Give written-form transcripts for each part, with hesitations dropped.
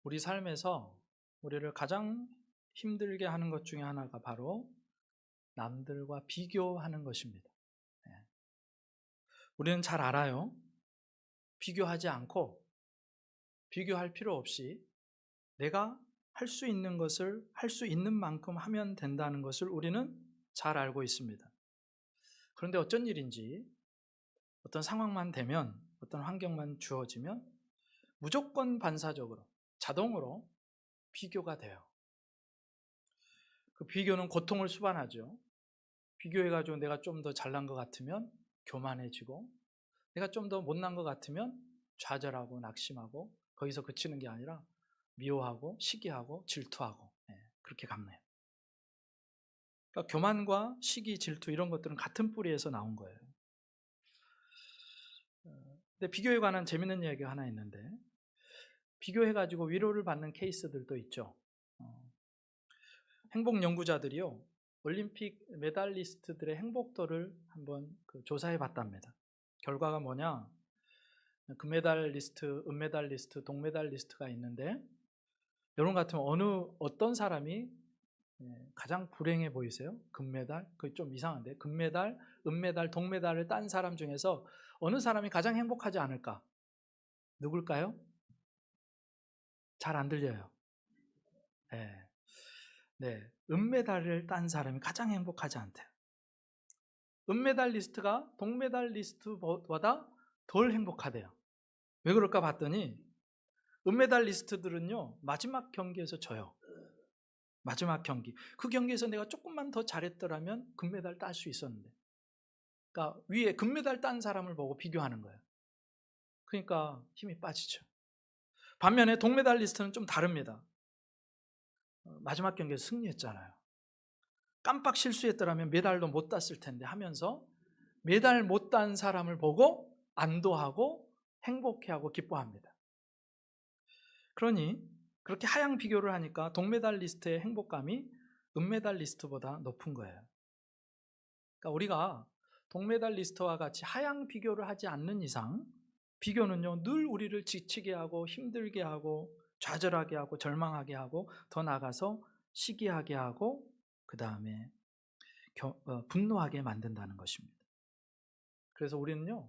우리 삶에서 우리를 가장 힘들게 하는 것 중에 하나가 바로 남들과 비교하는 것입니다. 예. 우리는 잘 알아요. 비교하지 않고 비교할 필요 없이 내가 할 수 있는 것을 할 수 있는 만큼 하면 된다는 것을 우리는 잘 알고 있습니다. 그런데 어쩐 일인지 어떤 상황만 되면, 어떤 환경만 주어지면 무조건 반사적으로, 자동으로 비교가 돼요. 그 비교는 고통을 수반하죠. 비교해가지고 내가 좀 더 잘난 것 같으면 교만해지고, 내가 좀 더 못난 것 같으면 좌절하고 낙심하고, 거기서 그치는 게 아니라 미워하고 시기하고 질투하고, 그렇게 갚네요. 그러니까 교만과 시기, 질투 이런 것들은 같은 뿌리에서 나온 거예요. 근데 비교에 관한 재밌는 이야기가 하나 있는데, 비교해가지고 위로를 받는 케이스들도 있죠. 행복 연구자들이요, 올림픽 메달리스트들의 행복도를 한번 조사해 봤답니다. 결과가 뭐냐? 금메달리스트, 은메달리스트, 동메달리스트가 있는데, 여러분 같으면 어떤 사람이 가장 불행해 보이세요? 금메달? 그게 좀 이상한데, 금메달, 은메달, 동메달을 딴 사람 중에서 어느 사람이 가장 행복하지 않을까? 누굴까요? 잘 안 들려요. 네. 네. 은메달을 딴 사람이 가장 행복하지 않대요. 은메달리스트가 동메달리스트보다 덜 행복하대요. 왜 그럴까 봤더니 은메달리스트들은요, 마지막 경기에서 져요. 마지막 경기. 그 경기에서 내가 조금만 더 잘했더라면 금메달 딸 수 있었는데. 그러니까 위에 금메달 딴 사람을 보고 비교하는 거예요. 그러니까 힘이 빠지죠. 반면에 동메달리스트는 좀 다릅니다. 마지막 경기에서 승리했잖아요. 깜빡 실수했더라면 메달도 못 땄을 텐데 하면서 메달 못 딴 사람을 보고 안도하고 행복해하고 기뻐합니다. 그러니 그렇게 하향 비교를 하니까 동메달리스트의 행복감이 은메달리스트보다 높은 거예요. 그러니까 우리가 동메달리스트와 같이 하향 비교를 하지 않는 이상, 비교는요 늘 우리를 지치게 하고 힘들게 하고 좌절하게 하고 절망하게 하고 더 나아가서 시기하게 하고 그 다음에 분노하게 만든다는 것입니다. 그래서 우리는요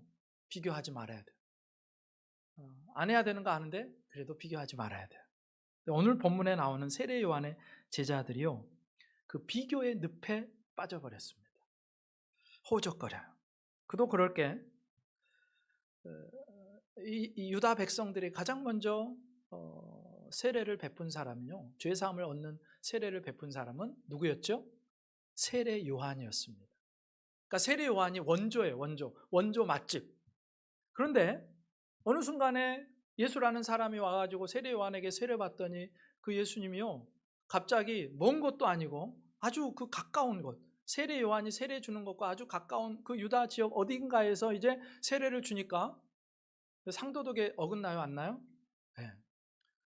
비교하지 말아야 돼요. 안 해야 되는 거 아는데 그래도 비교하지 말아야 돼요. 오늘 본문에 나오는 세례 요한의 제자들이요, 그 비교의 늪에 빠져버렸습니다. 호적거려요. 그도 그럴 게 이 유다 백성들이 가장 먼저 세례를 베푼 사람은요, 죄사함을 얻는 세례를 베푼 사람은 누구였죠? 세례 요한이었습니다. 그러니까 세례 요한이 원조예요. 원조 맛집. 그런데 어느 순간에 예수라는 사람이 와가지고 세례 요한에게 세례 받더니 그 예수님이요 갑자기 먼 곳도 아니고 아주 그 가까운 곳, 세례 요한이 세례 주는 것과 아주 가까운 그 유다 지역 어딘가에서 이제 세례를 주니까 상도덕에 어긋나요, 안 나요? 네.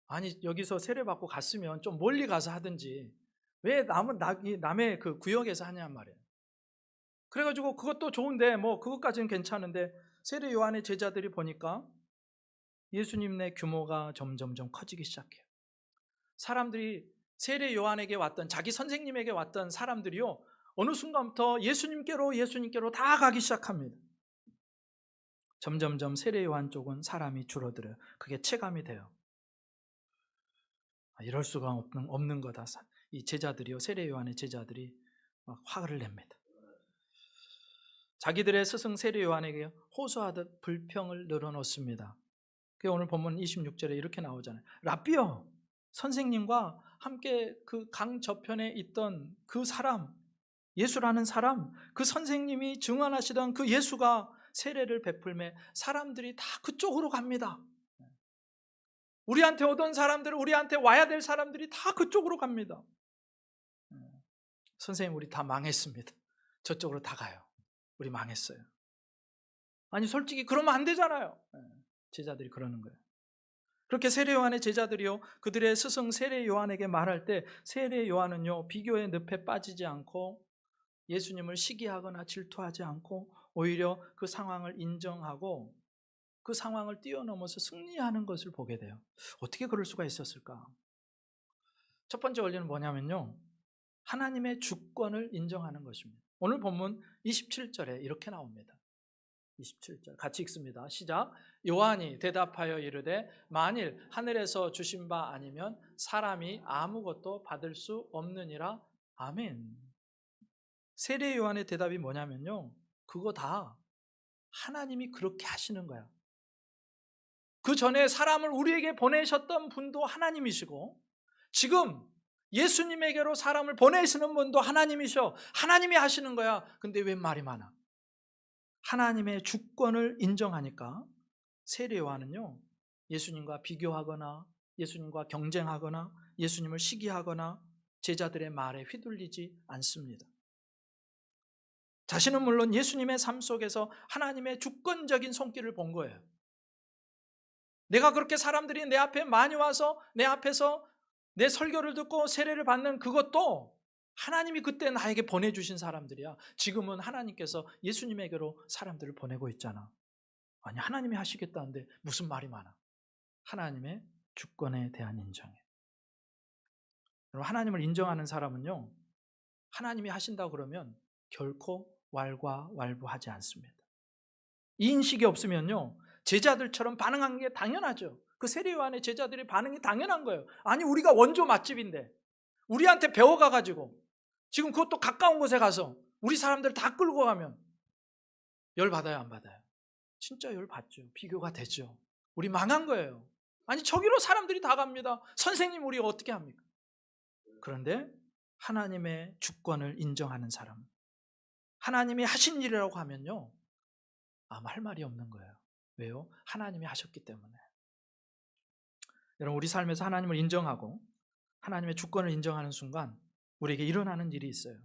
아니 여기서 세례 받고 갔으면 좀 멀리 가서 하든지 왜 남의 그 구역에서 하냔 말이에요. 그래가지고 그것도 좋은데 뭐 그것까지는 괜찮은데 세례 요한의 제자들이 보니까 예수님의 규모가 점점점 커지기 시작해요. 사람들이 세례 요한에게 왔던, 자기 선생님에게 왔던 사람들이요 어느 순간부터 예수님께로 다 가기 시작합니다. 점점점 세례 요한 쪽은 사람이 줄어들어요. 그게 체감이 돼요. 이럴 수가 없는 거다. 이 제자들이요, 세례 요한의 제자들이 막 화를 냅니다. 자기들의 스승 세례 요한에게 호소하듯 불평을 늘어놓습니다. 오늘 본문 26절에 이렇게 나오잖아요. 랍비요, 선생님과 함께 그 강 저편에 있던 그 사람, 예수라는 사람, 그 선생님이 증언하시던 그 예수가 세례를 베풀매 사람들이 다 그쪽으로 갑니다. 우리한테 오던 사람들, 우리한테 와야 될 사람들이 다 그쪽으로 갑니다. 선생님, 우리 다 망했습니다. 저쪽으로 다 가요. 우리 망했어요. 아니 솔직히 그러면 안 되잖아요. 제자들이 그러는 거예요. 그렇게 세례 요한의 제자들이요 그들의 스승 세례 요한에게 말할 때 세례 요한은요 비교의 늪에 빠지지 않고 예수님을 시기하거나 질투하지 않고 오히려 그 상황을 인정하고 그 상황을 뛰어넘어서 승리하는 것을 보게 돼요. 어떻게 그럴 수가 있었을까? 첫 번째 원리는 뭐냐면요, 하나님의 주권을 인정하는 것입니다. 오늘 본문 27절에 이렇게 나옵니다. 27절 같이 읽습니다. 시작. 요한이 대답하여 이르되 만일 하늘에서 주신 바 아니면 사람이 아무것도 받을 수 없느니라. 아멘. 세례 요한의 대답이 뭐냐면요, 그거 다 하나님이 그렇게 하시는 거야. 그 전에 사람을 우리에게 보내셨던 분도 하나님이시고, 지금 예수님에게로 사람을 보내시는 분도 하나님이셔. 하나님이 하시는 거야. 근데 왜 말이 많아? 하나님의 주권을 인정하니까 세례 요한은요, 예수님과 비교하거나 예수님과 경쟁하거나 예수님을 시기하거나 제자들의 말에 휘둘리지 않습니다. 자신은 물론 예수님의 삶 속에서 하나님의 주권적인 손길을 본 거예요. 내가 그렇게 사람들이 내 앞에 많이 와서 내 앞에서 내 설교를 듣고 세례를 받는 그것도 하나님이 그때 나에게 보내주신 사람들이야. 지금은 하나님께서 예수님에게로 사람들을 보내고 있잖아. 아니, 하나님이 하시겠다는데 무슨 말이 많아? 하나님의 주권에 대한 인정에. 여러분, 하나님을 인정하는 사람은요, 하나님이 하신다 그러면 결코 왈가왈부하지 않습니다. 이 인식이 없으면요, 제자들처럼 반응한 게 당연하죠. 그 세례 요한의 제자들의 반응이 당연한 거예요. 아니, 우리가 원조 맛집인데 우리한테 배워가가지고 지금 그것도 가까운 곳에 가서 우리 사람들 다 끌고 가면 열 받아요, 안 받아요? 진짜 열 받죠. 비교가 되죠. 우리 망한 거예요. 아니, 저기로 사람들이 다 갑니다. 선생님, 우리 어떻게 합니까? 그런데 하나님의 주권을 인정하는 사람, 하나님이 하신 일이라고 하면요, 아무 할 말이 없는 거예요. 왜요? 하나님이 하셨기 때문에. 여러분, 우리 삶에서 하나님을 인정하고 하나님의 주권을 인정하는 순간 우리에게 일어나는 일이 있어요.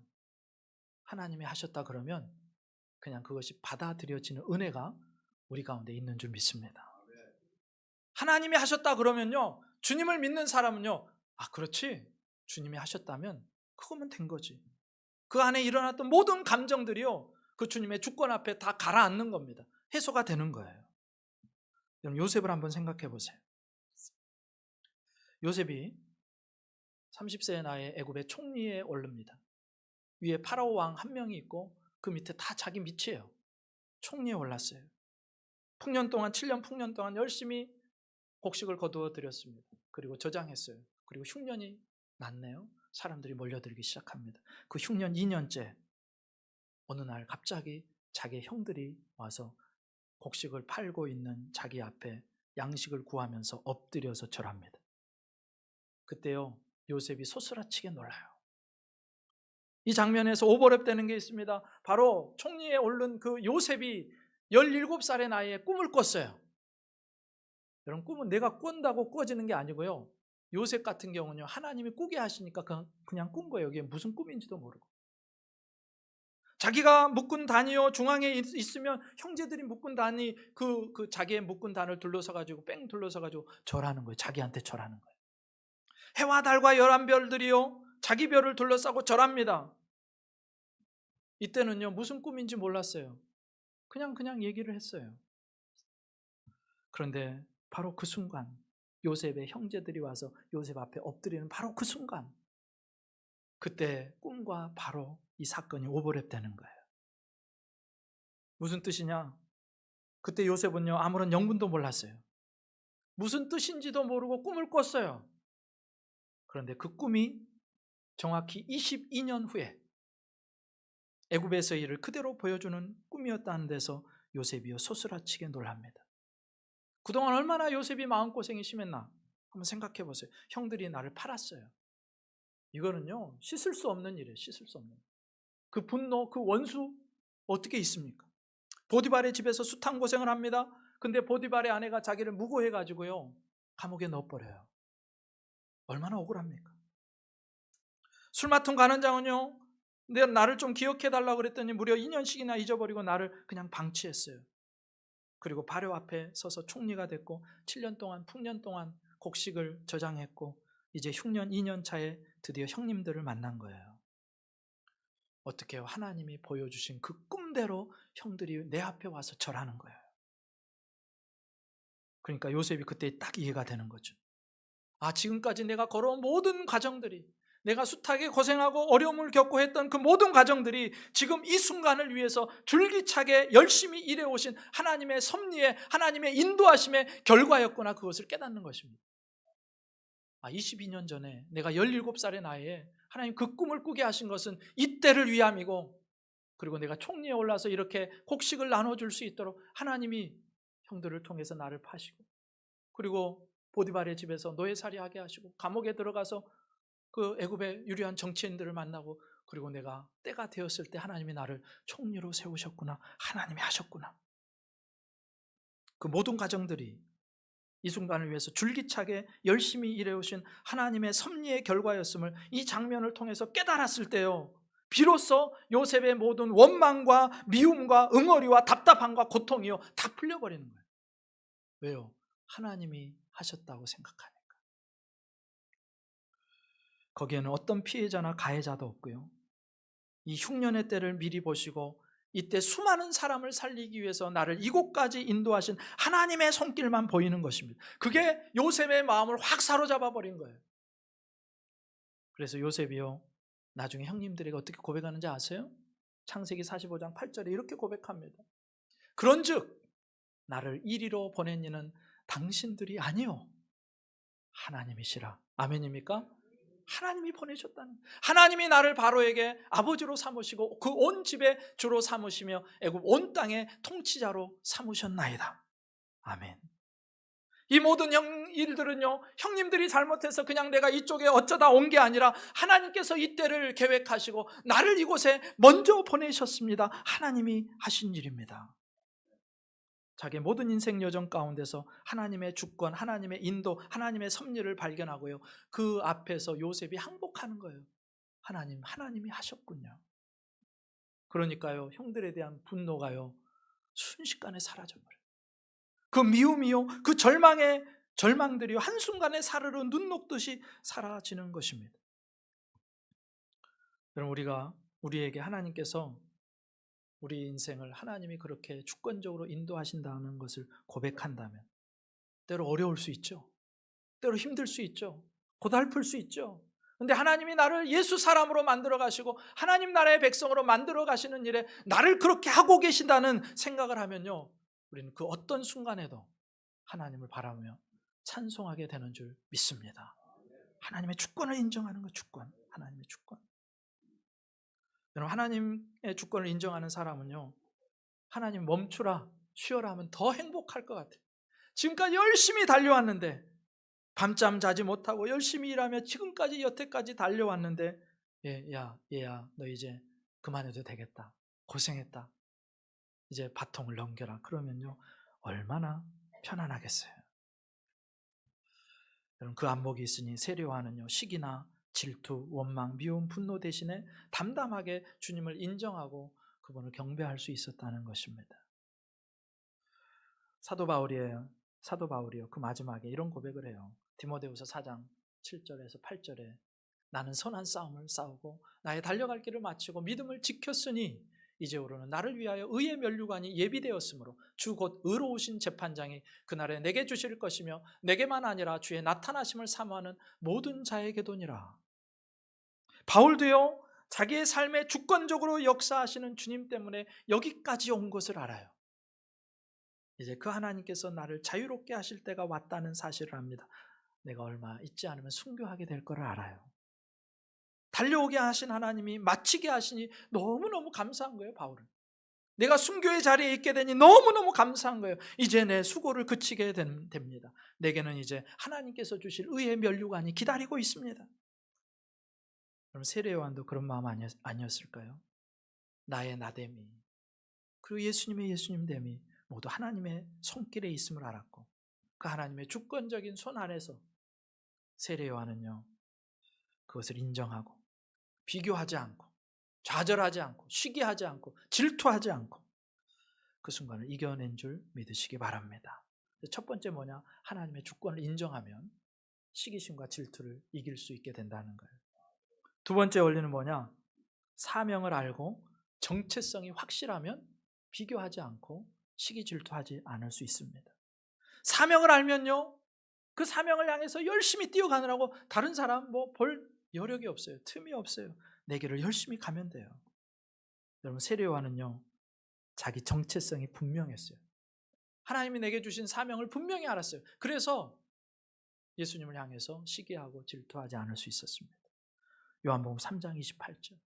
하나님이 하셨다 그러면 그냥 그것이 받아들여지는 은혜가 우리 가운데 있는 줄 믿습니다. 하나님이 하셨다 그러면요, 주님을 믿는 사람은요, 아, 그렇지, 주님이 하셨다면 그거면 된 거지. 그 안에 일어났던 모든 감정들이요, 그 주님의 주권 앞에 다 가라앉는 겁니다. 해소가 되는 거예요. 여러분, 요셉을 한번 생각해 보세요. 요셉이 30세의 나이에 애굽의 총리에 오릅니다. 위에 파라오 왕 한 명이 있고 그 밑에 다 자기 밑이에요. 총리에 올랐어요. 풍년 동안, 7년 풍년 동안 열심히 곡식을 거두어 드렸습니다. 그리고 저장했어요. 그리고 흉년이 났네요. 사람들이 몰려들기 시작합니다. 그 흉년 2년째 어느 날 갑자기 자기 형들이 와서 곡식을 팔고 있는 자기 앞에 양식을 구하면서 엎드려서 절합니다. 그때요, 요셉이 소스라치게 놀라요. 이 장면에서 오버랩되는 게 있습니다. 바로 총리에 오른 그 요셉이 17살의 나이에 꿈을 꿨어요. 여러분, 꿈은 내가 꾼다고 꾸어지는 게 아니고요, 요셉 같은 경우는요, 하나님이 꾸게 하시니까 그냥 꾼 거예요. 이게 무슨 꿈인지도 모르고. 자기가 묶은 단이요, 중앙에 있으면 형제들이 묶은 단이 그 자기의 묶은 단을 둘러서가지고 뺑 둘러서가지고 절하는 거예요. 자기한테 절하는 거예요. 해와 달과 11별들이요, 자기 별을 둘러싸고 절합니다. 이때는요, 무슨 꿈인지 몰랐어요. 그냥 얘기를 했어요. 그런데 바로 그 순간 요셉의 형제들이 와서 요셉 앞에 엎드리는 바로 그 순간, 그때 꿈과 바로 이 사건이 오버랩되는 거예요. 무슨 뜻이냐? 그때 요셉은요, 아무런 영문도 몰랐어요. 무슨 뜻인지도 모르고 꿈을 꿨어요. 그런데 그 꿈이 정확히 22년 후에 애굽에서의 일을 그대로 보여주는 꿈이었다는 데서 요셉이요, 소스라치게 놀랍니다. 그동안 얼마나 요셉이 마음고생이 심했나 한번 생각해 보세요. 형들이 나를 팔았어요. 이거는요, 씻을 수 없는 일이에요. 씻을 수 없는 일. 그 분노, 그 원수 어떻게 있습니까? 보디발의 집에서 숱한 고생을 합니다. 근데 보디발의 아내가 자기를 무고해가지고요, 감옥에 넣어버려요. 얼마나 억울합니까? 술 맡은 관원장은요, 내가 나를 좀 기억해달라고 그랬더니 무려 2년씩이나 잊어버리고 나를 그냥 방치했어요. 그리고 바로 앞에 서서 총리가 됐고 7년 동안, 풍년 동안 곡식을 저장했고 이제 흉년 2년 차에 드디어 형님들을 만난 거예요. 어떻게 해요? 하나님이 보여주신 그 꿈대로 형들이 내 앞에 와서 절하는 거예요. 그러니까 요셉이 그때 딱 이해가 되는 거죠. 아, 지금까지 내가 걸어온 모든 과정들이, 내가 숱하게 고생하고 어려움을 겪고 했던 그 모든 과정들이 지금 이 순간을 위해서 줄기차게 열심히 일해오신 하나님의 섭리에, 하나님의 인도하심의 결과였구나, 그것을 깨닫는 것입니다. 22년 전에 내가 17살의 나이에 하나님 그 꿈을 꾸게 하신 것은 이때를 위함이고, 그리고 내가 총리에 올라서 이렇게 곡식을 나눠줄 수 있도록 하나님이 형들을 통해서 나를 파시고, 그리고 보디발의 집에서 노예살이 하게 하시고, 감옥에 들어가서 그 애굽의 유리한 정치인들을 만나고, 그리고 내가 때가 되었을 때 하나님이 나를 총리로 세우셨구나, 하나님이 하셨구나. 그 모든 과정들이 이 순간을 위해서 줄기차게 열심히 일해오신 하나님의 섭리의 결과였음을 이 장면을 통해서 깨달았을 때요, 비로소 요셉의 모든 원망과 미움과 응어리와 답답함과 고통이요 다 풀려버리는 거예요. 왜요? 하나님이 하셨다고 생각하니까. 거기에는 어떤 피해자나 가해자도 없고요, 이 흉년의 때를 미리 보시고 이때 수많은 사람을 살리기 위해서 나를 이곳까지 인도하신 하나님의 손길만 보이는 것입니다. 그게 요셉의 마음을 확 사로잡아 버린 거예요. 그래서 요셉이요, 나중에 형님들에게 어떻게 고백하는지 아세요? 창세기 45장 8절에 이렇게 고백합니다. 그런즉 나를 이리로 보낸 이는 당신들이 아니요 하나님이시라. 아멘입니까? 하나님이 보내셨다는, 하나님이 나를 바로에게 아버지로 삼으시고 그 온 집의 주로 삼으시며 애굽 온 땅의 통치자로 삼으셨나이다. 아멘. 이 모든 일들은요, 형님들이 잘못해서 그냥 내가 이쪽에 어쩌다 온 게 아니라 하나님께서 이때를 계획하시고 나를 이곳에 먼저 보내셨습니다. 하나님이 하신 일입니다. 자기의 모든 인생 여정 가운데서 하나님의 주권, 하나님의 인도, 하나님의 섭리를 발견하고요, 그 앞에서 요셉이 항복하는 거예요. 하나님이 하셨군요. 그러니까요, 형들에 대한 분노가요 순식간에 사라져버려요. 그 미움이요, 그 절망들이요 한순간에 사르르 눈 녹듯이 사라지는 것입니다. 여러분, 우리에게 하나님께서 우리 인생을 하나님이 그렇게 주권적으로 인도하신다는 것을 고백한다면, 때로 어려울 수 있죠. 때로 힘들 수 있죠. 고달플 수 있죠. 근데 하나님이 나를 예수 사람으로 만들어 가시고 하나님 나라의 백성으로 만들어 가시는 일에 나를 그렇게 하고 계신다는 생각을 하면요, 우리는 그 어떤 순간에도 하나님을 바라보며 찬송하게 되는 줄 믿습니다. 하나님의 주권을 인정하는 것, 주권, 하나님의 주권. 여러분, 하나님의 주권을 인정하는 사람은요, 하나님 멈추라, 쉬어라 하면 더 행복할 것 같아요. 지금까지 열심히 달려왔는데, 밤잠 자지 못하고 열심히 일하며 지금까지 여태까지 달려왔는데, 얘야 너 이제 그만해도 되겠다, 고생했다, 이제 바통을 넘겨라, 그러면요 얼마나 편안하겠어요. 여러분, 그 안목이 있으니 세례요한은요 시기나 질투, 원망, 미움, 분노 대신에 담담하게 주님을 인정하고 그분을 경배할 수 있었다는 것입니다. 사도 바울이요 그 마지막에 이런 고백을 해요. 디모데후서 4장 7절에서 8절에 나는 선한 싸움을 싸우고 나의 달려갈 길을 마치고 믿음을 지켰으니 이제로는 나를 위하여 의의 면류관이 예비되었으므로 주 곧 의로우신 재판장이 그날에 내게 주실 것이며 내게만 아니라 주의 나타나심을 사모하는 모든 자에게도니라. 바울도요 자기의 삶에 주권적으로 역사하시는 주님 때문에 여기까지 온 것을 알아요. 이제 그 하나님께서 나를 자유롭게 하실 때가 왔다는 사실을 압니다. 내가 얼마 있지 않으면 순교하게 될 거를 알아요. 달려오게 하신 하나님이 마치게 하시니 너무너무 감사한 거예요. 바울은 내가 순교의 자리에 있게 되니 너무너무 감사한 거예요. 이제 내 수고를 그치게 됩니다. 내게는 이제 하나님께서 주실 의의 면류관이 기다리고 있습니다. 그럼 세례 요한도 그런 마음 아니었을까요? 나의 나됨이, 그리고 예수님됨이 모두 하나님의 손길에 있음을 알았고, 그 하나님의 주권적인 손 안에서 세례 요한은요 그것을 인정하고 비교하지 않고 좌절하지 않고 시기하지 않고 질투하지 않고 그 순간을 이겨낸 줄 믿으시기 바랍니다. 첫 번째 뭐냐? 하나님의 주권을 인정하면 시기심과 질투를 이길 수 있게 된다는 거예요. 두 번째 원리는 뭐냐? 사명을 알고 정체성이 확실하면 비교하지 않고 시기 질투하지 않을 수 있습니다. 사명을 알면요, 그 사명을 향해서 열심히 뛰어가느라고 다른 사람 볼 여력이 없어요. 틈이 없어요. 내 길을 열심히 가면 돼요. 여러분, 세례 요한은요, 자기 정체성이 분명했어요. 하나님이 내게 주신 사명을 분명히 알았어요. 그래서 예수님을 향해서 시기하고 질투하지 않을 수 있었습니다. 요한복음 3장 28절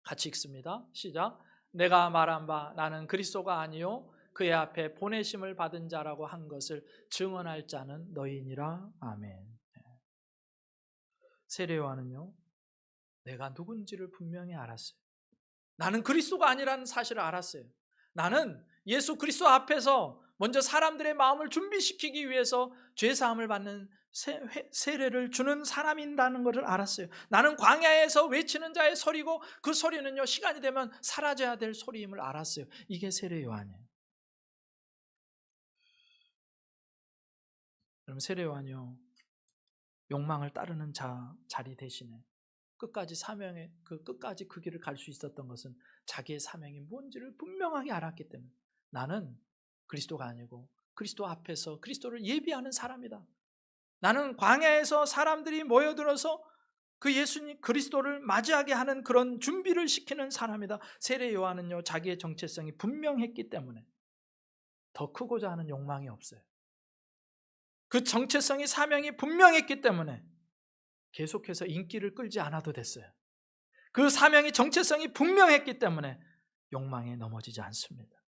같이 읽습니다. 시작. 내가 말한 바 나는 그리스도가 아니요 그의 앞에 보내심을 받은 자라고 한 것을 증언할 자는 너희니라. 아멘. 세례 요한은요, 내가 누군지를 분명히 알았어요. 나는 그리스도가 아니라는 사실을 알았어요. 나는 예수 그리스도 앞에서 먼저 사람들의 마음을 준비시키기 위해서 죄사함을 받는 세례를 주는 사람이라는 것을 알았어요. 나는 광야에서 외치는 자의 소리고 그 소리는요, 시간이 되면 사라져야 될 소리임을 알았어요. 이게 세례 요한이에요. 그럼 세례 요한이요, 욕망을 따르는 자리 대신에 끝까지 끝까지 그 길을 갈 수 있었던 것은 자기의 사명이 뭔지를 분명하게 알았기 때문에, 나는 그리스도가 아니고 그리스도 앞에서 그리스도를 예비하는 사람이다. 나는 광야에서 사람들이 모여들어서 그 예수님 그리스도를 맞이하게 하는 그런 준비를 시키는 사람이다. 세례 요한은요, 자기의 정체성이 분명했기 때문에 더 크고자 하는 욕망이 없어요. 그 정체성이, 사명이 분명했기 때문에 계속해서 인기를 끌지 않아도 됐어요. 그 사명이, 정체성이 분명했기 때문에 욕망에 넘어지지 않습니다.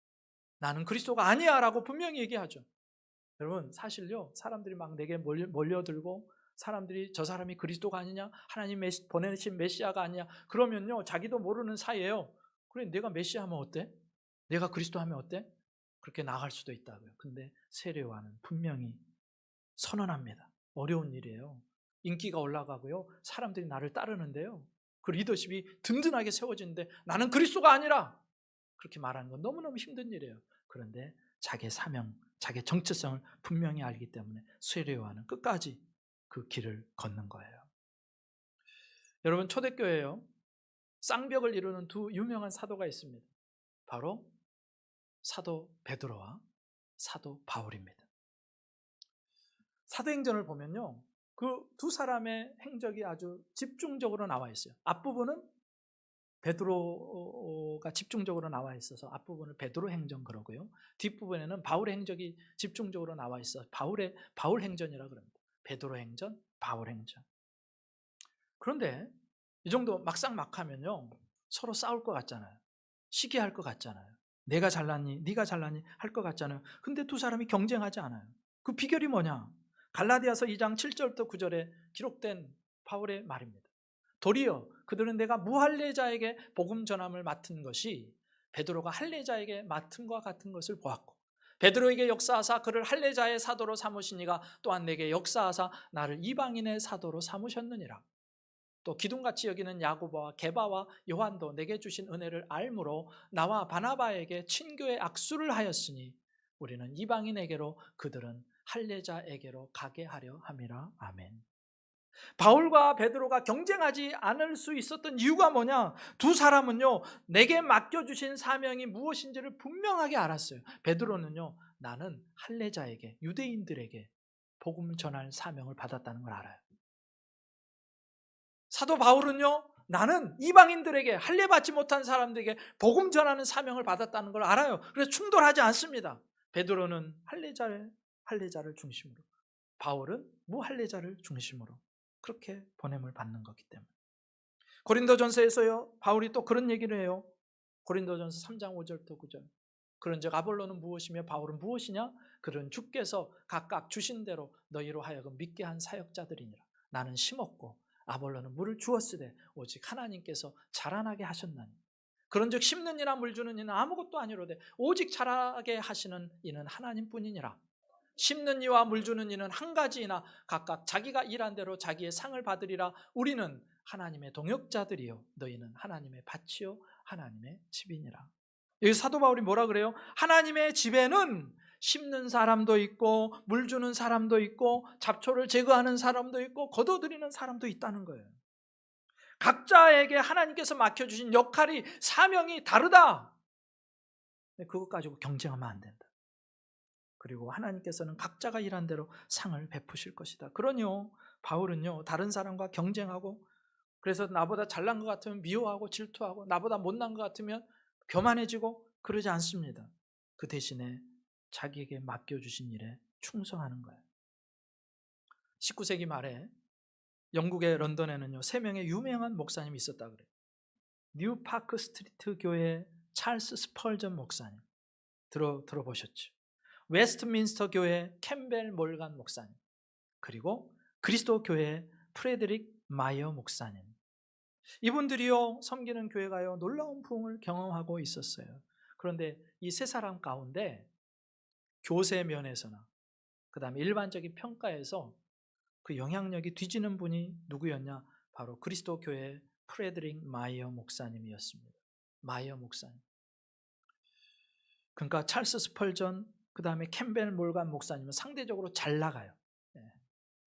나는 그리스도가 아니야 라고 분명히 얘기하죠. 여러분, 사실요, 사람들이 막 내게 몰려들고 사람들이 저 사람이 그리스도가 아니냐, 하나님 보내신 메시아가 아니냐, 그러면요, 자기도 모르는 사이에요, 그래 내가 메시아 하면 어때? 내가 그리스도 하면 어때? 그렇게 나갈 수도 있다고요. 근데 세례 요한은 분명히 선언합니다. 어려운 일이에요. 인기가 올라가고요, 사람들이 나를 따르는데요, 그 리더십이 든든하게 세워지는데 나는 그리스도가 아니라 그렇게 말하는 건 너무너무 힘든 일이에요. 그런데 자기의 사명, 자기의 정체성을 분명히 알기 때문에 세례 요한은 끝까지 그 길을 걷는 거예요. 여러분, 초대교회에요, 쌍벽을 이루는 두 유명한 사도가 있습니다. 바로 사도 베드로와 사도 바울입니다. 사도행전을 보면요, 그 두 사람의 행적이 아주 집중적으로 나와 있어요. 앞부분은 베드로가 집중적으로 나와 있어서 앞부분을 베드로 행전 그러고요, 뒷부분에는 바울의 행적이 집중적으로 나와 있어서 바울 행전이라 그럽니다. 베드로 행전, 바울 행전. 그런데 이 정도 막상막하면요, 서로 싸울 것 같잖아요. 시기할 것 같잖아요. 내가 잘났니, 네가 잘났니 할 것 같잖아요. 근데 두 사람이 경쟁하지 않아요. 그 비결이 뭐냐? 갈라디아서 2장 7절부터 9절에 기록된 바울의 말입니다. 도리어 그들은 내가 무할례자에게 복음 전함을 맡은 것이 베드로가 할례자에게 맡음과 같은 것을 보았고, 베드로에게 역사하사 그를 할례자의 사도로 삼으시니가 또한 내게 역사하사 나를 이방인의 사도로 삼으셨느니라. 또 기둥같이 여기는 야고보와 게바와 요한도 내게 주신 은혜를 알므로 나와 바나바에게 친교의 악수를 하였으니 우리는 이방인에게로 그들은 할례자에게로 가게 하려 함이라. 아멘. 바울과 베드로가 경쟁하지 않을 수 있었던 이유가 뭐냐? 두 사람은요, 내게 맡겨주신 사명이 무엇인지를 분명하게 알았어요. 베드로는요, 나는 할례자에게, 유대인들에게 복음 전할 사명을 받았다는 걸 알아요. 사도 바울은요, 나는 이방인들에게, 할례받지 못한 사람들에게 복음 전하는 사명을 받았다는 걸 알아요. 그래서 충돌하지 않습니다. 베드로는 할례자를 중심으로, 바울은 무할례자를 중심으로 그렇게 보냄을 받는 거기 때문에. 고린도전서에서요, 바울이 또 그런 얘기를 해요. 고린도전서 3장 5절부터 9절. 그런즉 아볼로는 무엇이며 바울은 무엇이냐? 그들은 주께서 각각 주신 대로 너희로 하여금 믿게 한 사역자들이니라. 나는 심었고 아볼로는 물을 주었으되 오직 하나님께서 자라나게 하셨나니. 그런즉 심는 이나 물 주는 이는 아무것도 아니로되 오직 자라게 하시는 이는 하나님뿐이니라. 심는 이와 물 주는 이는 한 가지이나 각각 자기가 일한 대로 자기의 상을 받으리라. 우리는 하나님의 동역자들이요 너희는 하나님의 밭이요 하나님의 집이니라. 여기 사도 바울이 뭐라 그래요? 하나님의 집에는 심는 사람도 있고 물 주는 사람도 있고 잡초를 제거하는 사람도 있고 거둬들이는 사람도 있다는 거예요. 각자에게 하나님께서 맡겨주신 역할이, 사명이 다르다. 그것 가지고 경쟁하면 안 된다. 그리고 하나님께서는 각자가 일한 대로 상을 베푸실 것이다. 그러니요, 바울은요, 다른 사람과 경쟁하고, 그래서 나보다 잘난 것 같으면 미워하고 질투하고, 나보다 못난 것 같으면 교만해지고 그러지 않습니다. 그 대신에 자기에게 맡겨주신 일에 충성하는 거예요. 19세기 말에 영국의 런던에는요, 3명의 유명한 목사님이 있었다 그래요. 뉴 파크 스트리트 교회 찰스 스펄전 목사님, 들어보셨죠? 웨스트민스터 교회 캠벨 몰간 목사님, 그리고 그리스도 교회 프레드릭 마이어 목사님. 이분들이요, 섬기는 교회가요, 놀라운 부흥을 경험하고 있었어요. 그런데 이 세 사람 가운데 교세 면에서나 그 다음에 일반적인 평가에서 그 영향력이 뒤지는 분이 누구였냐? 바로 그리스도 교회 프레드릭 마이어 목사님이었습니다. 마이어 목사님. 그러니까 찰스 스펄전, 그 다음에 캠벨 몰간 목사님은 상대적으로 잘 나가요.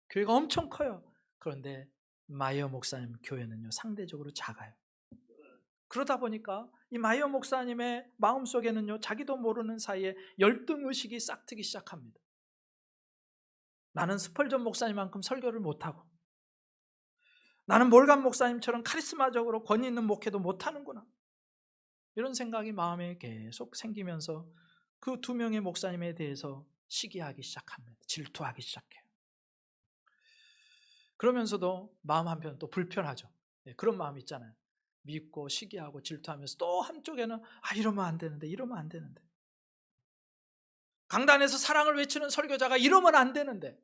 교회가 엄청 커요. 그런데 마이어 목사님 교회는요, 상대적으로 작아요. 그러다 보니까 이 마이어 목사님의 마음속에는요, 자기도 모르는 사이에 열등의식이 싹트기 시작합니다. 나는 스펄전 목사님만큼 설교를 못하고, 나는 몰간 목사님처럼 카리스마적으로 권위 있는 목회도 못하는구나, 이런 생각이 마음에 계속 생기면서 그 2명의 목사님에 대해서 시기하기 시작합니다. 질투하기 시작해요. 그러면서도 마음 한편 또 불편하죠. 그런 마음 있잖아요. 믿고 시기하고 질투하면서 또 한쪽에는 이러면 안 되는데, 이러면 안 되는데, 강단에서 사랑을 외치는 설교자가 이러면 안 되는데,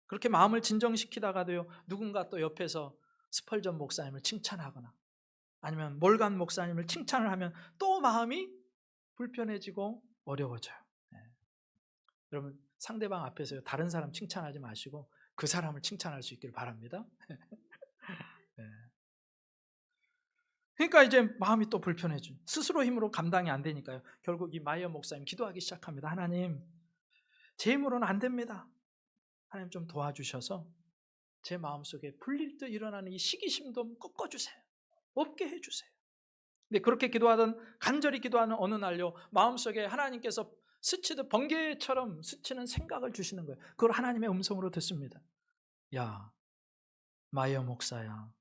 그렇게 마음을 진정시키다가도요, 누군가 또 옆에서 스펄전 목사님을 칭찬하거나 아니면 몰간 목사님을 칭찬을 하면 또 마음이 불편해지고 어려워져요. 여러분, 상대방 앞에서요, 다른 사람 칭찬하지 마시고 그 사람을 칭찬할 수 있기를 바랍니다. 그러니까 이제 마음이 또 불편해져. 스스로 힘으로 감당이 안 되니까요. 결국 이 마이어 목사님 기도하기 시작합니다. 하나님, 제 힘으로는 안 됩니다. 하나님 좀 도와주셔서 제 마음속에 불릴 듯 일어나는 이 시기심 좀 꺾어주세요. 없게 해주세요. 근데 그렇게 간절히 기도하는 어느 날요, 마음속에 하나님께서 스치듯 번개처럼 스치는 생각을 주시는 거예요. 그걸 하나님의 음성으로 듣습니다. 야, 마이어 목사야,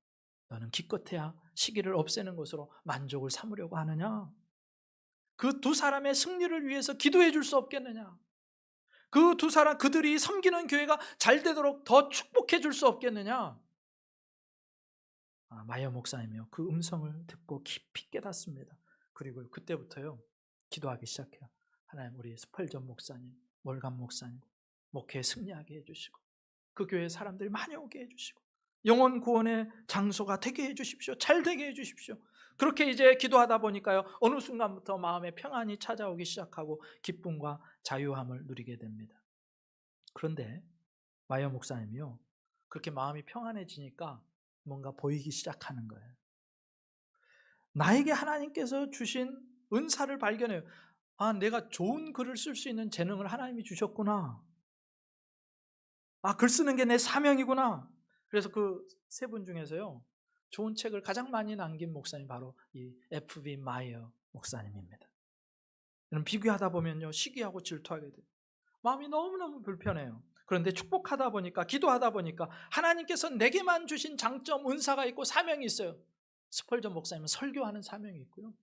너는 기껏해야 시기를 없애는 것으로 만족을 삼으려고 하느냐? 그 2사람의 승리를 위해서 기도해 줄 수 없겠느냐? 그 2사람, 그들이 섬기는 교회가 잘 되도록 더 축복해 줄 수 없겠느냐? 마이어 목사님이요, 그 음성을 듣고 깊이 깨닫습니다. 그리고 그때부터요, 기도하기 시작해요. 하나님, 우리 스펄전 목사님, 몰간 목사님 목회에 승리하게 해주시고, 그 교회 사람들이 많이 오게 해주시고, 영혼 구원의 장소가 되게 해주십시오. 잘 되게 해주십시오. 그렇게 이제 기도하다 보니까요, 어느 순간부터 마음에 평안이 찾아오기 시작하고 기쁨과 자유함을 누리게 됩니다. 그런데 마이어 목사님이요, 그렇게 마음이 평안해지니까 뭔가 보이기 시작하는 거예요. 나에게 하나님께서 주신 은사를 발견해요. 내가 좋은 글을 쓸 수 있는 재능을 하나님이 주셨구나. 글 쓰는 게 내 사명이구나. 그래서 그 3분 중에서요, 좋은 책을 가장 많이 남긴 목사님이 바로 이 F.B. 마이어 목사님입니다. 비교하다 보면요, 시기하고 질투하게 돼요. 마음이 너무너무 불편해요. 그런데 축복하다 보니까, 기도하다 보니까 하나님께서 내게만 주신 장점, 은사가 있고 사명이 있어요. 스펄전 목사님은 설교하는 사명이 있고요,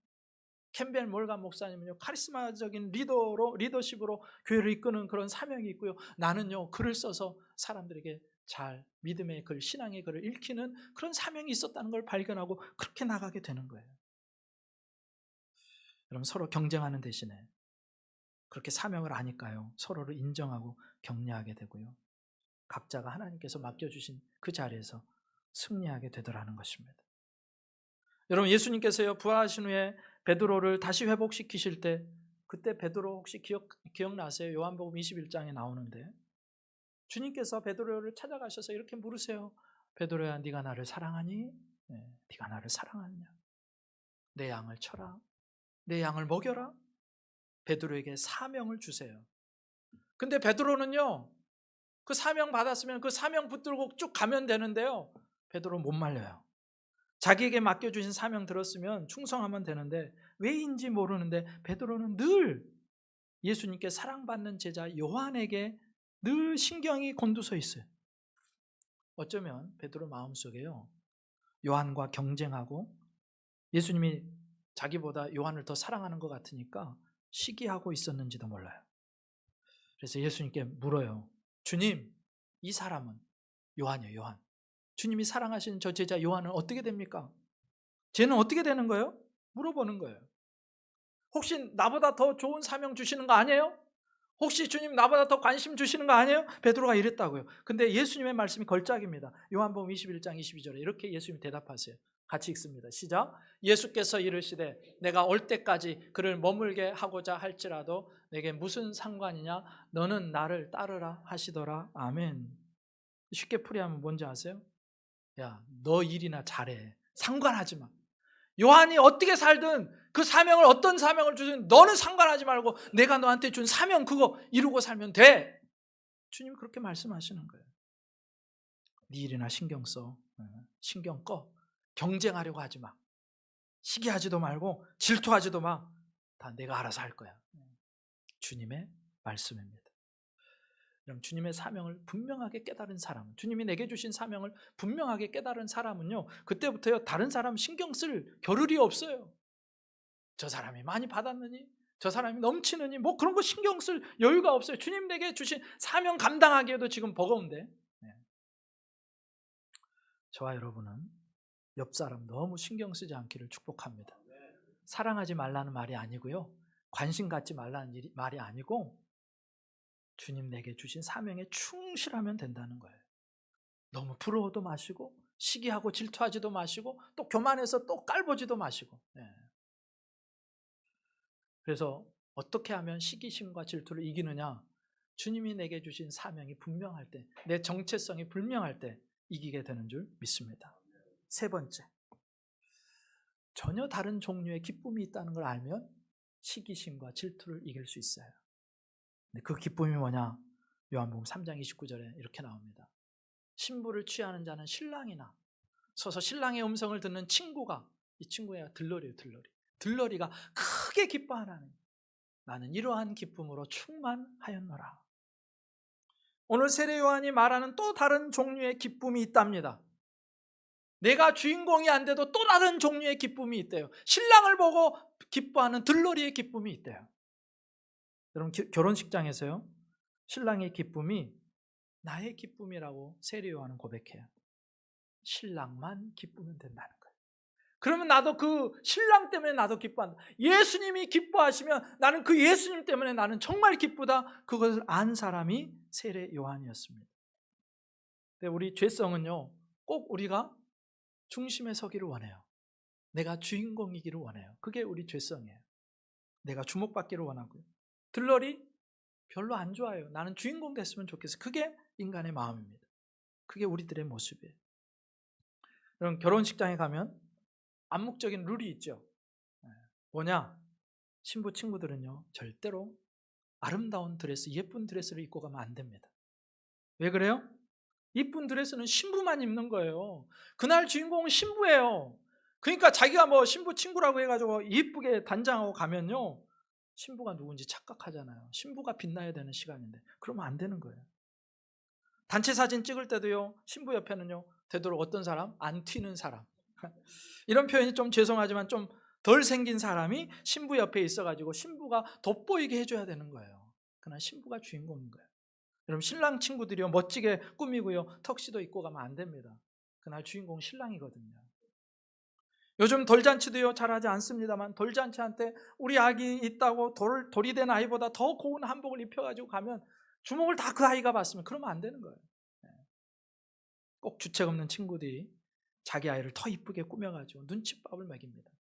캠벨 몰간 목사님은요, 카리스마적인 리더십으로 교회를 이끄는 그런 사명이 있고요, 나는요, 글을 써서 사람들에게 잘 믿음의 글, 신앙의 글을 읽히는 그런 사명이 있었다는 걸 발견하고 그렇게 나가게 되는 거예요. 여러분, 서로 경쟁하는 대신에 그렇게 사명을 아니까요, 서로를 인정하고 격려하게 되고요, 각자가 하나님께서 맡겨주신 그 자리에서 승리하게 되더라는 것입니다. 여러분, 예수님께서요, 부활하신 후에 베드로를 다시 회복시키실 때, 그때 베드로 혹시 기억나세요? 요한복음 21장에 나오는데, 주님께서 베드로를 찾아가셔서 이렇게 물으세요. 베드로야, 네가 나를 사랑하니? 네가 나를 사랑하느냐? 내 양을 쳐라, 내 양을 먹여라. 베드로에게 사명을 주세요. 근데 베드로는요, 그 사명 받았으면 그 사명 붙들고 쭉 가면 되는데요, 베드로 못 말려요. 자기에게 맡겨주신 사명 들었으면 충성하면 되는데 왜인지 모르는데 베드로는 늘 예수님께 사랑받는 제자 요한에게 늘 신경이 곤두서 있어요. 어쩌면 베드로 마음속에요, 요한과 경쟁하고 예수님이 자기보다 요한을 더 사랑하는 것 같으니까 시기하고 있었는지도 몰라요. 그래서 예수님께 물어요. 주님, 이 사람은 요한이에요, 요한. 주님이 사랑하시는 저 제자 요한은 어떻게 됩니까? 쟤는 어떻게 되는 거예요? 물어보는 거예요. 혹시 나보다 더 좋은 사명 주시는 거 아니에요? 혹시 주님 나보다 더 관심 주시는 거 아니에요? 베드로가 이랬다고요. 근데 예수님의 말씀이 걸작입니다. 요한복음 21장 22절에 이렇게 예수님이 대답하세요. 같이 읽습니다. 시작. 예수께서 이르시되 내가 올 때까지 그를 머물게 하고자 할지라도 내게 무슨 상관이냐? 너는 나를 따르라 하시더라. 아멘. 쉽게 풀이하면 뭔지 아세요? 야, 너 일이나 잘해. 상관하지 마. 요한이 어떻게 살든 그 사명을, 어떤 사명을 주든 너는 상관하지 말고 내가 너한테 준 사명 그거 이루고 살면 돼. 주님이 그렇게 말씀하시는 거예요. 네 일이나 신경 써. 신경 꺼. 경쟁하려고 하지 마. 시기하지도 말고 질투하지도 마. 다 내가 알아서 할 거야. 주님의 말씀입니다. 그럼 주님의 사명을 분명하게 깨달은 사람, 주님이 내게 주신 사명을 분명하게 깨달은 사람은요, 그때부터요 다른 사람 신경 쓸 겨를이 없어요. 저 사람이 많이 받았느니, 저 사람이 넘치느니, 뭐 그런 거 신경 쓸 여유가 없어요. 주님 내게 주신 사명 감당하기에도 지금 버거운데. 저와 여러분은 옆 사람 너무 신경 쓰지 않기를 축복합니다. 사랑하지 말라는 말이 아니고요, 관심 갖지 말라는 말이 아니고, 주님 내게 주신 사명에 충실하면 된다는 거예요. 너무 부러워도 마시고 시기하고 질투하지도 마시고 또 교만해서 또 깔보지도 마시고. 그래서 어떻게 하면 시기심과 질투를 이기느냐? 주님이 내게 주신 사명이 분명할 때, 내 정체성이 분명할 때 이기게 되는 줄 믿습니다. 세 번째, 전혀 다른 종류의 기쁨이 있다는 걸 알면 시기심과 질투를 이길 수 있어요. 근데 그 기쁨이 뭐냐? 요한복음 3장 29절에 이렇게 나옵니다. 신부를 취하는 자는 신랑이나 서서 신랑의 음성을 듣는 친구가, 이 친구가 들러리예요. 들러리가 크게 기뻐하나니 나는 이러한 기쁨으로 충만하였노라. 오늘 세례 요한이 말하는 또 다른 종류의 기쁨이 있답니다. 내가 주인공이 안 돼도 또 다른 종류의 기쁨이 있대요. 신랑을 보고 기뻐하는 들러리의 기쁨이 있대요. 여러분, 결혼식장에서요, 신랑의 기쁨이 나의 기쁨이라고 세례 요한은 고백해요. 신랑만 기쁘면 된다는 거예요. 그러면 나도 그 신랑 때문에 나도 기뻐한다. 예수님이 기뻐하시면 나는 그 예수님 때문에 나는 정말 기쁘다. 그것을 안 사람이 세례 요한이었습니다. 근데 우리 죄성은요, 꼭 우리가 중심에 서기를 원해요. 내가 주인공이기를 원해요. 그게 우리 죄성이에요. 내가 주목받기를 원하고요. 들러리 별로 안 좋아요. 나는 주인공 됐으면 좋겠어요. 그게 인간의 마음입니다. 그게 우리들의 모습이에요. 그럼 결혼식장에 가면 암묵적인 룰이 있죠. 뭐냐? 신부 친구들은요, 절대로 아름다운 드레스, 예쁜 드레스를 입고 가면 안 됩니다. 왜 그래요? 예쁜 드레스는 신부만 입는 거예요. 그날 주인공은 신부예요. 그러니까 자기가 뭐 신부 친구라고 해가지고 예쁘게 단장하고 가면요, 신부가 누군지 착각하잖아요. 신부가 빛나야 되는 시간인데 그러면 안 되는 거예요. 단체 사진 찍을 때도요, 신부 옆에는요 되도록 어떤 사람? 안 튀는 사람. 이런 표현이 좀 죄송하지만 좀 덜 생긴 사람이 신부 옆에 있어가지고 신부가 돋보이게 해줘야 되는 거예요. 그러나 신부가 주인공인 거예요. 여러분, 신랑 친구들이요 멋지게 꾸미고요 턱시도 입고 가면 안 됩니다. 그날 주인공 신랑이거든요. 요즘 돌잔치도요 잘하지 않습니다만, 돌잔치한테 우리 아기 있다고 돌이 된 아이보다 더 고운 한복을 입혀가지고 가면 주목을 다 그 아이가 받으면 그러면 안 되는 거예요. 꼭 주책 없는 친구들이 자기 아이를 더 이쁘게 꾸며가지고 눈칫밥을 먹입니다.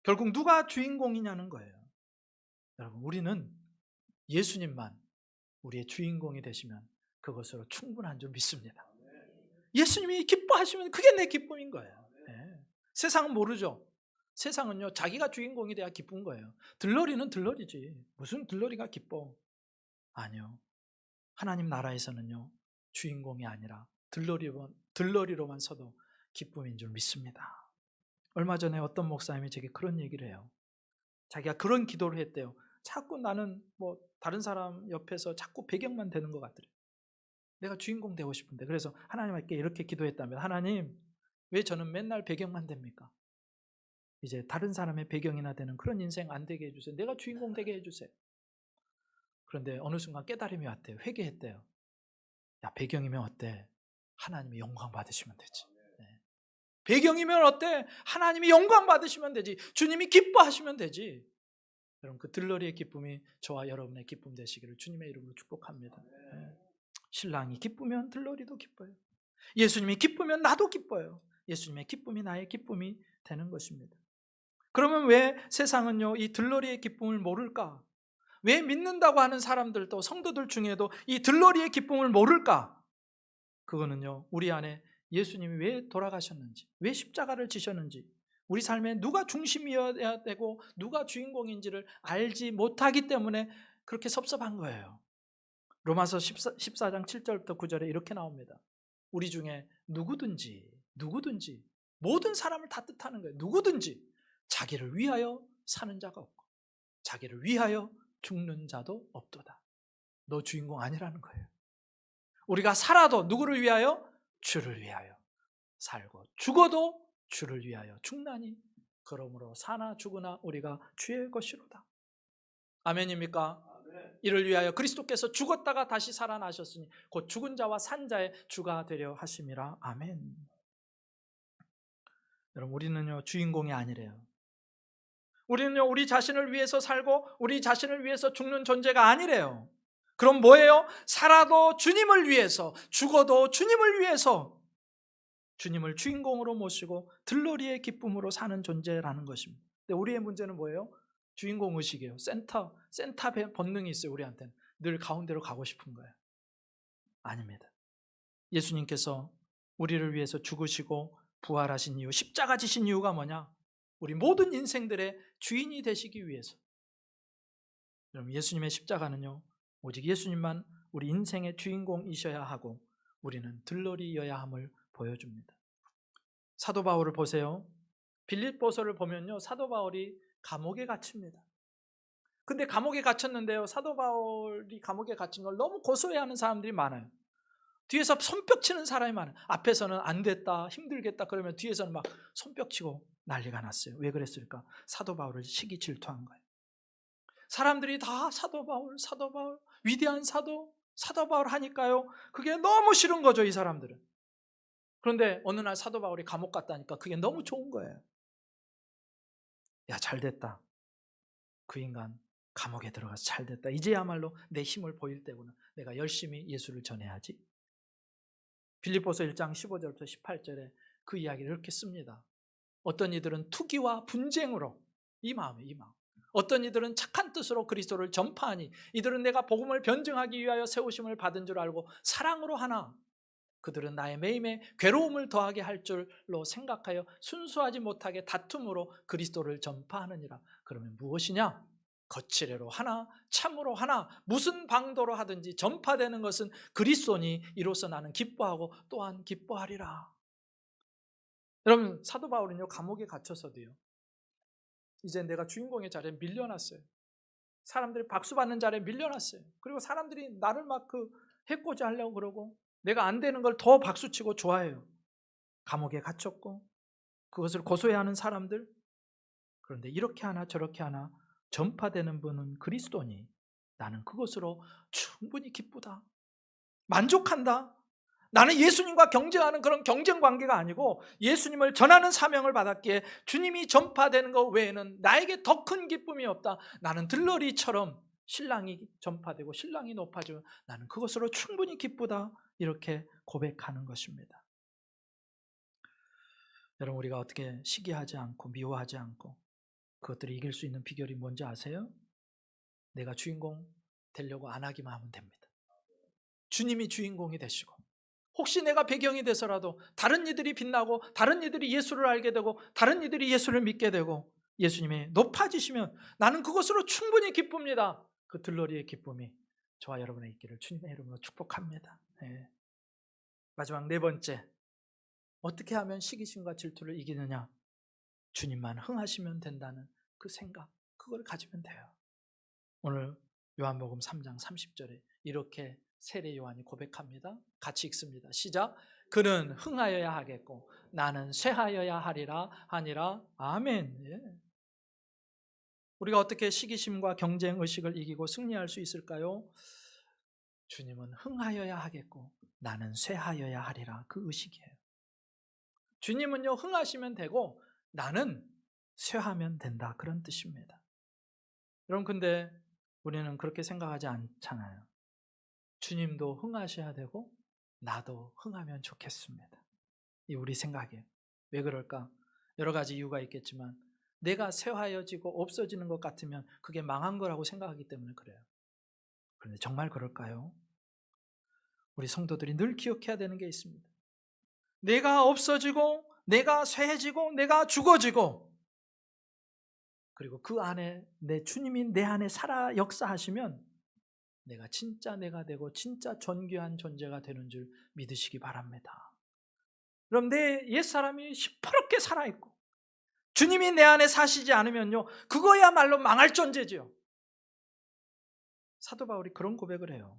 결국 누가 주인공이냐는 거예요. 여러분, 우리는 예수님만 우리의 주인공이 되시면 그것으로 충분한 줄 믿습니다. 예수님이 기뻐하시면 그게 내 기쁨인 거예요. 세상은 모르죠. 세상은요 자기가 주인공이 돼야 기쁜 거예요. 들러리는 들러리지, 무슨 들러리가 기뻐. 아니요, 하나님 나라에서는요 주인공이 아니라 들러리로만 서도 기쁨인 줄 믿습니다. 얼마 전에 어떤 목사님이 제게 그런 얘기를 해요. 자기가 그런 기도를 했대요. 자꾸 나는 뭐 다른 사람 옆에서 자꾸 배경만 되는 것 같더래요. 내가 주인공 되고 싶은데. 그래서 하나님께 이렇게 기도했다면, 하나님, 왜 저는 맨날 배경만 됩니까? 이제 다른 사람의 배경이나 되는 그런 인생 안 되게 해주세요. 내가 주인공 되게 해주세요. 그런데 어느 순간 깨달음이 왔대요. 회개했대요. 야, 배경이면 어때? 하나님이 영광 받으시면 되지. 네. 배경이면 어때? 하나님이 영광 받으시면 되지. 주님이 기뻐하시면 되지. 여러분, 그 들러리의 기쁨이 저와 여러분의 기쁨 되시기를 주님의 이름으로 축복합니다. 네. 신랑이 기쁘면 들러리도 기뻐요. 예수님이 기쁘면 나도 기뻐요. 예수님의 기쁨이 나의 기쁨이 되는 것입니다. 그러면 왜 세상은요, 이 들러리의 기쁨을 모를까? 왜 믿는다고 하는 사람들도, 성도들 중에도 이 들러리의 기쁨을 모를까? 그거는요, 우리 안에 예수님이 왜 돌아가셨는지, 왜 십자가를 지셨는지, 우리 삶에 누가 중심이어야 되고 누가 주인공인지를 알지 못하기 때문에 그렇게 섭섭한 거예요. 로마서 14장 7절부터 9절에 이렇게 나옵니다. 우리 중에 누구든지 모든 사람을 다 뜻하는 거예요. 누구든지 자기를 위하여 사는 자가 없고 자기를 위하여 죽는 자도 없도다. 너 주인공 아니라는 거예요. 우리가 살아도 누구를 위하여? 주를 위하여 살고 죽어도 주를 위하여 죽나니 그러므로 사나 죽으나 우리가 주의 것이로다. 아멘입니까? 이를 위하여 그리스도께서 죽었다가 다시 살아나셨으니 곧 죽은 자와 산 자의 주가 되려 하심이라. 아멘. 여러분, 우리는요 주인공이 아니래요. 우리는요 우리 자신을 위해서 살고 우리 자신을 위해서 죽는 존재가 아니래요. 그럼 뭐예요? 살아도 주님을 위해서, 죽어도 주님을 위해서, 주님을 주인공으로 모시고 들러리의 기쁨으로 사는 존재라는 것입니다. 근데 우리의 문제는 뭐예요? 주인공 의식이에요. 센터 본능이 있어요. 우리한테는 늘 가운데로 가고 싶은 거예요. 아닙니다. 예수님께서 우리를 위해서 죽으시고 부활하신 이유, 십자가 지신 이유가 뭐냐? 우리 모든 인생들의 주인이 되시기 위해서. 여러분, 예수님의 십자가는요 오직 예수님만 우리 인생의 주인공이셔야 하고 우리는 들러리여야 함을 보여줍니다. 사도 바울을 보세요. 빌립보서를 보면요 사도 바울이 감옥에 갇힙니다. 근데 감옥에 갇혔는데요, 사도 바울이 감옥에 갇힌 걸 너무 고소해하는 사람들이 많아요. 뒤에서 손뼉치는 사람이 많아요. 앞에서는 안 됐다, 힘들겠다 그러면 뒤에서는 막 손뼉치고 난리가 났어요. 왜 그랬을까? 사도 바울을 시기 질투한 거예요. 사람들이 다 사도 바울, 위대한 사도 바울 하니까요, 그게 너무 싫은 거죠, 이 사람들은. 그런데 어느 날 사도 바울이 감옥 갔다니까 그게 너무 좋은 거예요. 야, 잘 됐다. 그 인간 감옥에 들어가서 잘 됐다. 이제야말로 내 힘을 보일 때구나. 내가 열심히 예수를 전해야지. 빌립보서 1장 15절부터 18절에 그 이야기를 이렇게 씁니다. 어떤 이들은 투기와 분쟁으로, 이 마음. 어떤 이들은 착한 뜻으로 그리스도를 전파하니 이들은 내가 복음을 변증하기 위하여 세우심을 받은 줄 알고 사랑으로 하나 그들은 나의 매임에 괴로움을 더하게 할 줄로 생각하여 순수하지 못하게 다툼으로 그리스도를 전파하느니라. 그러면 무엇이냐? 거칠애로 하나 참으로 하나 무슨 방도로 하든지 전파되는 것은 그리스도니 이로써 나는 기뻐하고 또한 기뻐하리라. 여러분, 사도 바울은요 감옥에 갇혀서도요 이제 내가 주인공의 자리에 밀려났어요. 사람들이 박수 받는 자리에 밀려났어요. 그리고 사람들이 나를 막 해코지 하려고 그러고 내가 안 되는 걸 더 박수치고 좋아해요. 감옥에 갇혔고 그것을 고소해하는 사람들. 그런데 이렇게 하나 저렇게 하나 전파되는 분은 그리스도니 나는 그것으로 충분히 기쁘다. 만족한다. 나는 예수님과 경쟁하는 그런 경쟁 관계가 아니고 예수님을 전하는 사명을 받았기에 주님이 전파되는 것 외에는 나에게 더 큰 기쁨이 없다. 나는 들러리처럼 신랑이 전파되고 신랑이 높아지면 나는 그것으로 충분히 기쁘다. 이렇게 고백하는 것입니다. 여러분, 우리가 어떻게 시기하지 않고 미워하지 않고 그것들을 이길 수 있는 비결이 뭔지 아세요? 내가 주인공 되려고 안 하기만 하면 됩니다. 주님이 주인공이 되시고 혹시 내가 배경이 돼서라도 다른 이들이 빛나고 다른 이들이 예수를 알게 되고 다른 이들이 예수를 믿게 되고 예수님이 높아지시면 나는 그것으로 충분히 기쁩니다. 그 들러리의 기쁨이 저와 여러분의 있기를 주님의 이름으로 축복합니다. 네. 마지막 네 번째, 어떻게 하면 시기심과 질투를 이기느냐? 주님만 흥하시면 된다는 그 생각, 그걸 가지면 돼요. 오늘 요한복음 3장 30절에 이렇게 세례 요한이 고백합니다. 같이 읽습니다. 시작. 그는 흥하여야 하겠고 나는 쇠하여야 하리라 하니라. 아멘. 예. 우리가 어떻게 시기심과 경쟁 의식을 이기고 승리할 수 있을까요? 주님은 흥하여야 하겠고 나는 쇠하여야 하리라. 그 의식이에요. 주님은요 흥하시면 되고 나는 쇠하면 된다. 그런 뜻입니다. 여러분 근데 우리는 그렇게 생각하지 않잖아요. 주님도 흥하셔야 되고 나도 흥하면 좋겠습니다. 이 우리 생각이에요. 왜 그럴까? 여러 가지 이유가 있겠지만 내가 쇠하여지고 없어지는 것 같으면 그게 망한 거라고 생각하기 때문에 그래요. 그런데 정말 그럴까요? 우리 성도들이 늘 기억해야 되는 게 있습니다. 내가 없어지고 내가 쇠해지고 내가 죽어지고 그리고 그 안에 내 주님이 내 안에 살아 역사하시면 내가 진짜 내가 되고 진짜 존귀한 존재가 되는 줄 믿으시기 바랍니다. 그럼 내 옛사람이 시퍼렇게 살아있고 주님이 내 안에 사시지 않으면요 그거야말로 망할 존재죠. 사도 바울이 그런 고백을 해요.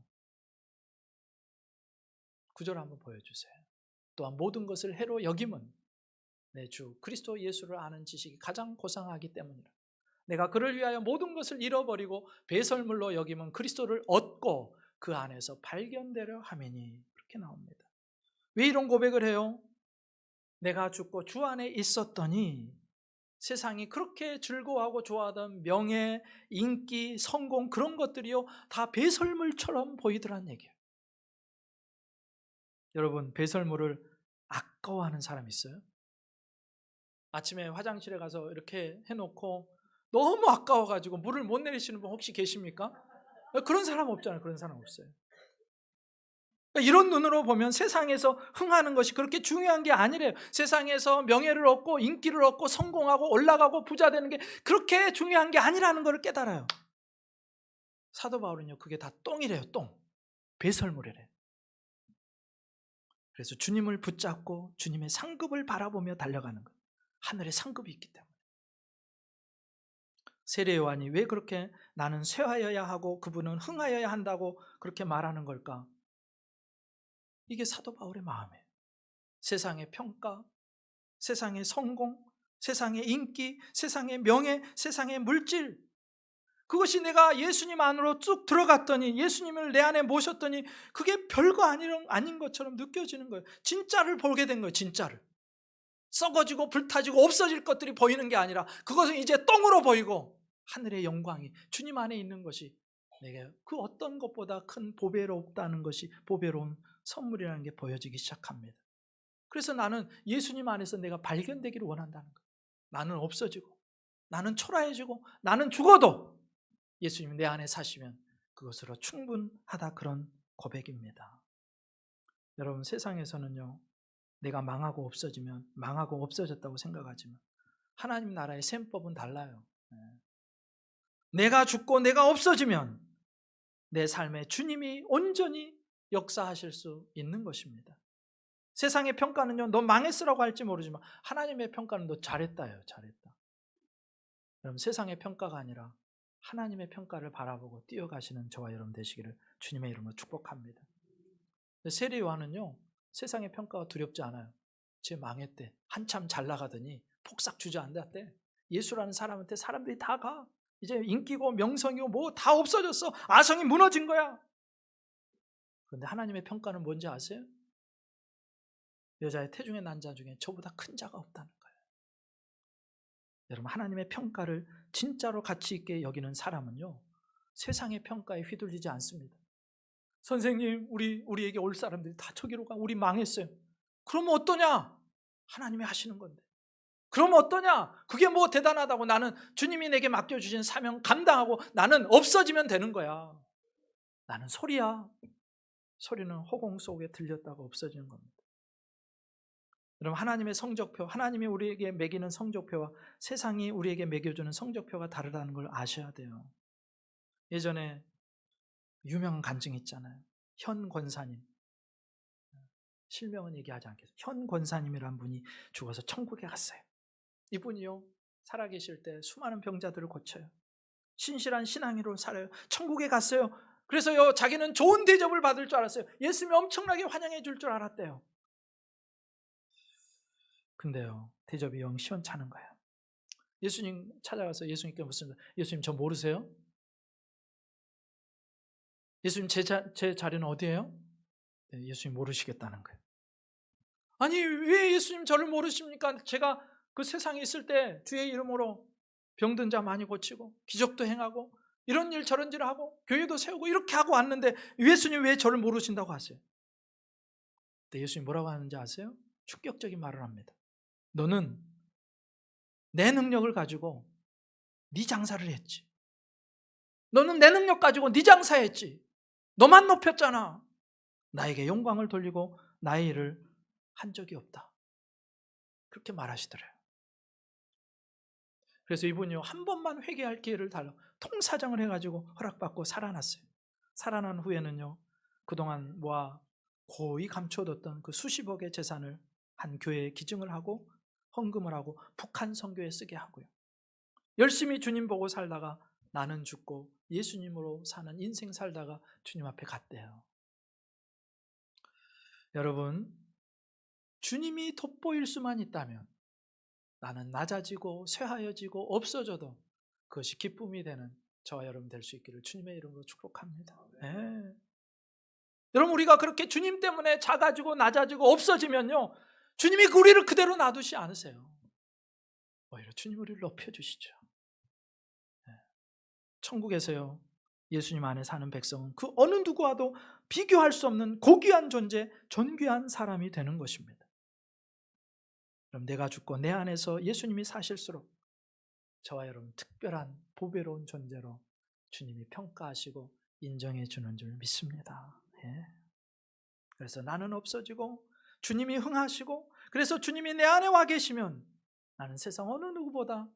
9절 한번 보여주세요. 또한 모든 것을 해로 여김은 내 주 그리스도 예수를 아는 지식이 가장 고상하기 때문이라. 내가 그를 위하여 모든 것을 잃어버리고 배설물로 여김은 그리스도를 얻고 그 안에서 발견되려 함이니. 그렇게 나옵니다. 왜 이런 고백을 해요? 내가 죽고 주 안에 있었더니 세상이 그렇게 즐거워하고 좋아하던 명예, 인기, 성공 그런 것들이요 다 배설물처럼 보이더란 얘기예요. 여러분 배설물을 아까워하는 사람 있어요? 아침에 화장실에 가서 이렇게 해놓고 너무 아까워가지고 물을 못 내리시는 분 혹시 계십니까? 그런 사람 없잖아요. 그런 사람 없어요. 이런 눈으로 보면 세상에서 흥하는 것이 그렇게 중요한 게 아니래요. 세상에서 명예를 얻고 인기를 얻고 성공하고 올라가고 부자 되는 게 그렇게 중요한 게 아니라는 걸 깨달아요. 사도 바울은요 그게 다 똥이래요. 똥. 배설물이래요. 그래서 주님을 붙잡고 주님의 상급을 바라보며 달려가는 거예요. 하늘에 상급이 있기 때문에. 세례 요한이 왜 그렇게 나는 쇠하여야 하고 그분은 흥하여야 한다고 그렇게 말하는 걸까? 이게 사도 바울의 마음이에요. 세상의 평가, 세상의 성공, 세상의 인기, 세상의 명예, 세상의 물질 그것이 내가 예수님 안으로 쭉 들어갔더니 예수님을 내 안에 모셨더니 그게 별거 아닌 것처럼 느껴지는 거예요. 진짜를 보게 된 거예요. 진짜를. 썩어지고 불타지고 없어질 것들이 보이는 게 아니라 그것은 이제 똥으로 보이고 하늘의 영광이 주님 안에 있는 것이 내게 그 어떤 것보다 큰 보배롭다는 것이 보배로운 선물이라는 게 보여지기 시작합니다. 그래서 나는 예수님 안에서 내가 발견되기를 원한다는 거예요. 나는 없어지고 나는 초라해지고 나는 죽어도 예수님이 내 안에 사시면 그것으로 충분하다 그런 고백입니다. 여러분 세상에서는요 내가 망하고 없어지면 망하고 없어졌다고 생각하지만 하나님 나라의 셈법은 달라요. 내가 죽고 내가 없어지면 내 삶에 주님이 온전히 역사하실 수 있는 것입니다. 세상의 평가는요 너 망했으라고 할지 모르지만 하나님의 평가는 너 잘했다예요. 잘했다. 여러분 세상의 평가가 아니라 하나님의 평가를 바라보고 뛰어가시는 저와 여러분 되시기를 주님의 이름으로 축복합니다. 세례 요한은요 세상의 평가가 두렵지 않아요. 쟤 망했대. 한참 잘 나가더니 폭삭 주저앉았대. 예수라는 사람한테 사람들이 다 가. 이제 인기고 명성이고 뭐 다 없어졌어. 아성이 무너진 거야. 그런데 하나님의 평가는 뭔지 아세요? 여자의 태중에 난 자 중에 저보다 큰 자가 없다는 거예요. 여러분 하나님의 평가를 진짜로 가치 있게 여기는 사람은요 세상의 평가에 휘둘리지 않습니다. 선생님 우리에게 올 사람들이 다 저기로 가. 우리 망했어요. 그러면 어떠냐? 하나님이 하시는 건데. 그러면 어떠냐? 그게 뭐 대단하다고 나는 주님이 내게 맡겨주신 사명 감당하고 나는 없어지면 되는 거야. 나는 소리야. 소리는 허공 속에 들렸다가 없어지는 겁니다. 여러분 하나님의 성적표, 하나님이 우리에게 매기는 성적표와 세상이 우리에게 매겨주는 성적표가 다르다는 걸 아셔야 돼요. 예전에 유명한 간증이 있잖아요. 현 권사님. 실명은 얘기하지 않겠습니다. 현 권사님이란 분이 죽어서 천국에 갔어요. 이분이요 살아계실 때 수많은 병자들을 고쳐요. 신실한 신앙으로 살아요. 천국에 갔어요. 그래서요, 자기는 좋은 대접을 받을 줄 알았어요. 예수님이 엄청나게 환영해 줄 줄 알았대요. 근데요, 대접이 영 시원찮은 거예요. 예수님 찾아가서 예수님께 묻습니다. 예수님, 저 모르세요? 예수님, 제 자리는 어디예요? 네, 예수님 모르시겠다는 거예요. 아니, 왜 예수님 저를 모르십니까? 제가 그 세상에 있을 때 주의 이름으로 병든 자 많이 고치고 기적도 행하고 이런 일 저런 일을 하고 교회도 세우고 이렇게 하고 왔는데 예수님 왜 저를 모르신다고 하세요? 근데 예수님 뭐라고 하는지 아세요? 충격적인 말을 합니다. 너는 내 능력을 가지고 네 장사를 했지. 너는 내 능력 가지고 네 장사했지. 너만 높였잖아. 나에게 영광을 돌리고 나의 일을 한 적이 없다. 그렇게 말하시더래요. 그래서 이분이요, 한 번만 회개할 기회를 달라 통사정을 해가지고 허락받고 살아났어요. 살아난 후에는요, 그동안 모아 고이 감춰뒀던 그 수십억의 재산을 한 교회에 기증을 하고 헌금을 하고 북한 선교에 쓰게 하고요. 열심히 주님 보고 살다가 나는 죽고 예수님으로 사는 인생 살다가 주님 앞에 갔대요. 여러분, 주님이 돋보일 수만 있다면 나는 낮아지고 쇠하여지고 없어져도 그것이 기쁨이 되는 저와 여러분 될 수 있기를 주님의 이름으로 축복합니다. 네. 여러분, 우리가 그렇게 주님 때문에 작아지고 낮아지고 없어지면요, 주님이 우리를 그대로 놔두지 않으세요. 오히려 주님 우리를 높여주시죠. 네. 천국에서요, 예수님 안에 사는 백성은 그 어느 누구와도 비교할 수 없는 고귀한 존재, 존귀한 사람이 되는 것입니다. 그럼 내가 죽고 내 안에서 예수님이 사실수록 저와 여러분 특별한 보배로운 존재로 주님이 평가하시고 인정해 주는 줄 믿습니다. 예. 그래서 나는 없어지고 주님이 흥하시고, 그래서 주님이 내 안에 와 계시면 나는 세상 어느 누구보다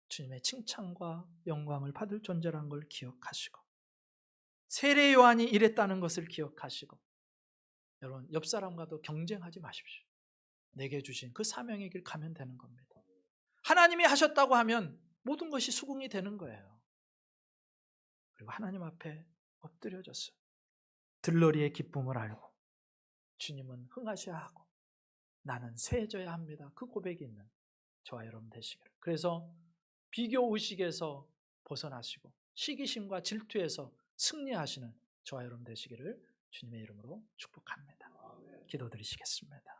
주님의 칭찬과 영광을 받을 존재라는 걸 기억하시고, 세례 요한이 이랬다는 것을 기억하시고, 여러분 옆 사람과도 경쟁하지 마십시오. 내게 주신 그 사명의 길 가면 되는 겁니다. 하나님이 하셨다고 하면 모든 것이 수긍이 되는 거예요. 그리고 하나님 앞에 엎드려졌어요. 들러리의 기쁨을 알고 주님은 흥하셔야 하고 나는 쇠해져야 합니다. 그 고백이 있는 저와 여러분 되시기를. 그래서 비교 의식에서 벗어나시고 시기심과 질투에서 승리하시는 저와 여러분 되시기를 주님의 이름으로 축복합니다. 기도드리시겠습니다.